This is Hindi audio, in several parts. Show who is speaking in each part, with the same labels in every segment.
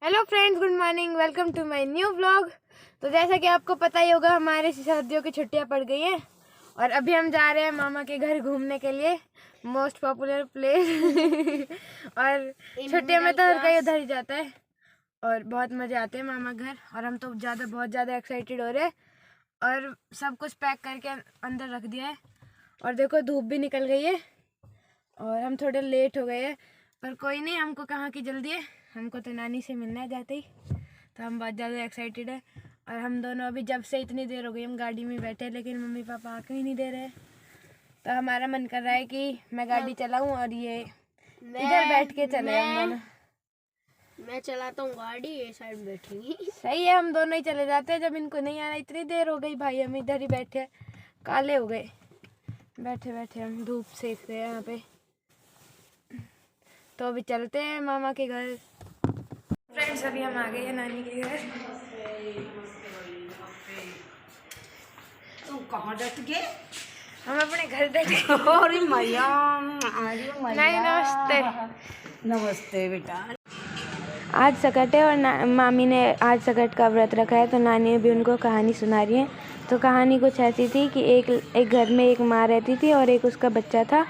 Speaker 1: Hello friends, good morning. Welcome to my new vlog. तो जैसा कि आपको पता ही होगा, हमारे सर्दियों की छुट्टियां पड़ गई हैं और अभी हम जा रहे हैं मामा के घर घूमने के लिए, मोस्ट पॉपुलर प्लेस। और छुट्टियों में तो हर कोई उधर ही जाता है और बहुत मज़े आते हैं मामा घर। और हम तो बहुत ज़्यादा एक्साइटेड हो रहे हैं और सब कुछ पैक करके अंदर रख दिया है। और देखो, धूप भी निकल गई है और हम थोड़े लेट हो गए हैं, पर कोई नहीं, हमको कहाँ की जल्दी है, हमको तो नानी से मिलना है जाते ही। तो हम बहुत ज़्यादा एक्साइटेड है। और हम दोनों अभी जब से इतनी देर हो गई हम गाड़ी में बैठे, लेकिन मम्मी पापा आके ही नहीं दे रहे। तो हमारा मन कर रहा है कि मैं गाड़ी चलाऊं और ये इधर बैठ के चले हम दोनों।
Speaker 2: मैं चलाता हूँ गाड़ी, ये साइड बैठेंगी।
Speaker 1: सही है, हम दोनों ही चले जाते हैं। जब इनको नहीं आना, इतनी देर हो गई भाई, हम इधर ही बैठे, काले हो गए बैठे बैठे, हम धूप सेक रहे हैं यहाँ पे। तो अभी चलते हैं मामा के घर। फ्रेंड्स, अभी हम आ गए हैं नानी के घर।
Speaker 2: तुम कहाँ डट गए?
Speaker 1: हम अपने घर बैठे।
Speaker 2: अरे मैया,
Speaker 1: नहीं, नमस्ते।
Speaker 2: नमस्ते बेटा।
Speaker 1: आज सकट है और मामी ने आज सकट का व्रत रखा है, तो नानी भी उनको कहानी सुना रही है। तो कहानी कुछ ऐसी थी कि एक घर में एक माँ रहती थी और एक उसका बच्चा था।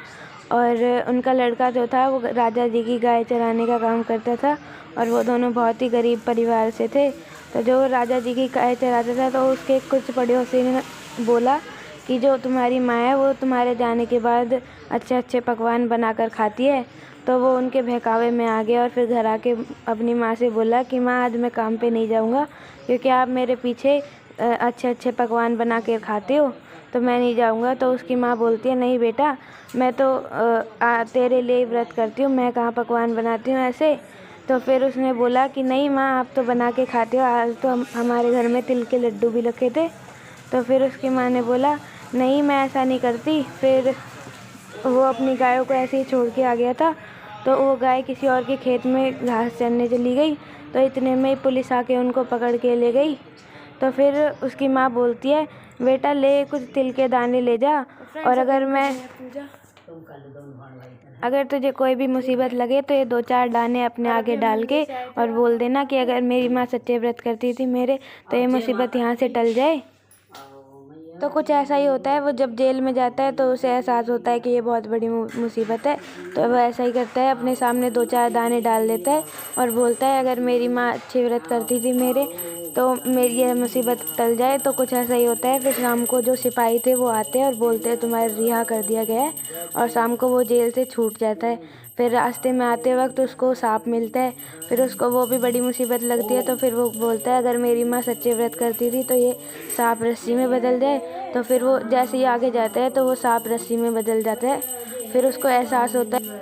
Speaker 1: और उनका लड़का जो था वो राजा जी की गाय चराने का काम करता था और वो दोनों बहुत ही गरीब परिवार से थे। तो जो राजा जी की गाय चराता था, तो उसके कुछ पड़ोसी ने बोला कि जो तुम्हारी माँ है वो तुम्हारे जाने के बाद अच्छे अच्छे पकवान बनाकर खाती है। तो वो उनके बहकावे में आ गया और फिर घर आके अपनी माँ से बोला कि माँ, आज मैं काम पे नहीं जाऊँगा क्योंकि आप मेरे पीछे अच्छे अच्छे पकवान बना के खाते हो, तो मैं नहीं जाऊँगा। तो उसकी माँ बोलती है, नहीं बेटा, मैं तो तेरे लिए व्रत करती हूँ, मैं कहाँ पकवान बनाती हूँ ऐसे। तो फिर उसने बोला कि नहीं माँ, आप तो बना के खाते हो, आज तो हमारे घर में तिल के लड्डू भी रखे थे। तो फिर उसकी माँ ने बोला, नहीं मैं ऐसा नहीं करती। फिर वो अपनी गायों को ऐसे ही छोड़ के आ गया था। तो वो गाय किसी और के खेत में घास चरने चली गई, तो इतने में पुलिस आके उनको पकड़ के ले गई। तो फिर उसकी माँ बोलती है, बेटा ले कुछ तिल के दाने ले जा, और अगर तुझे कोई भी मुसीबत लगे तो ये 2-4 दाने अपने आगे डाल के और बोल देना कि अगर मेरी माँ सच्चे व्रत करती थी मेरे, तो ये मुसीबत यहाँ से टल जाए। तो कुछ ऐसा ही होता है, वो जब जेल में जाता है तो उसे एहसास होता है कि ये बहुत बड़ी मुसीबत है। तो वो ऐसा ही करता है, अपने सामने 2-4 दाने डाल देता है और बोलता है अगर मेरी माँ अच्छी व्रत करती थी मेरे, तो मेरी यह मुसीबत टल जाए। तो कुछ ऐसा ही होता है। फिर शाम को जो सिपाही थे वो आते हैं और बोलते हैं तुम्हारे रिहा कर दिया गया है, और शाम को वो जेल से छूट जाता है। फिर रास्ते में आते वक्त उसको सांप मिलता है, फिर उसको वो भी बड़ी मुसीबत लगती है। तो फिर वो बोलता है अगर मेरी माँ सच्चे व्रत करती थी तो ये सांप रस्सी में बदल जाए। तो फिर वो जैसे ही आगे जाता है तो वो सांप रस्सी में बदल जाता है। फिर उसको एहसास होता है,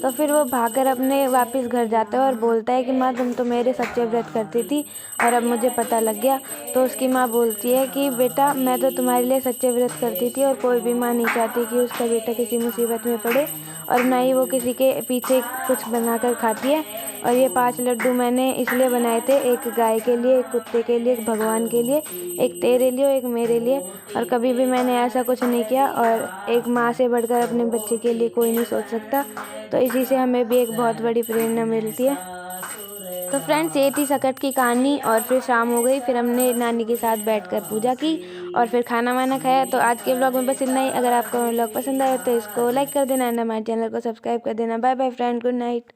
Speaker 1: तो फिर वो भागकर अपने वापस घर जाता है और बोलता है कि माँ, तुम तो मेरे सच्चे व्रत करती थी और अब मुझे पता लग गया। तो उसकी माँ बोलती है कि बेटा, मैं तो तुम्हारे लिए सच्चे व्रत करती थी और कोई भी माँ नहीं चाहती कि उसका बेटा किसी मुसीबत में पड़े, और ना ही वो किसी के पीछे कुछ बनाकर खाती है। और ये 5 लड्डू मैंने इसलिए बनाए थे, एक गाय के लिए, एक कुत्ते के लिए, एक भगवान के लिए, एक तेरे लिए और एक मेरे लिए। और कभी भी मैंने ऐसा कुछ नहीं किया, और एक माँ से बढ़कर अपने बच्चे के लिए कोई नहीं सोच सकता। तो इसी से हमें भी एक बहुत बड़ी प्रेरणा मिलती है। तो फ्रेंड्स, ये थी सकट की कहानी। और फिर शाम हो गई, फिर हमने नानी के साथ बैठकर पूजा की और फिर खाना वाना खाया। तो आज के व्लॉग में बस इतना ही। अगर आपको व्लॉग पसंद आया तो इसको लाइक कर देना, हमारे चैनल को सब्सक्राइब कर देना। Bye bye friend, good night.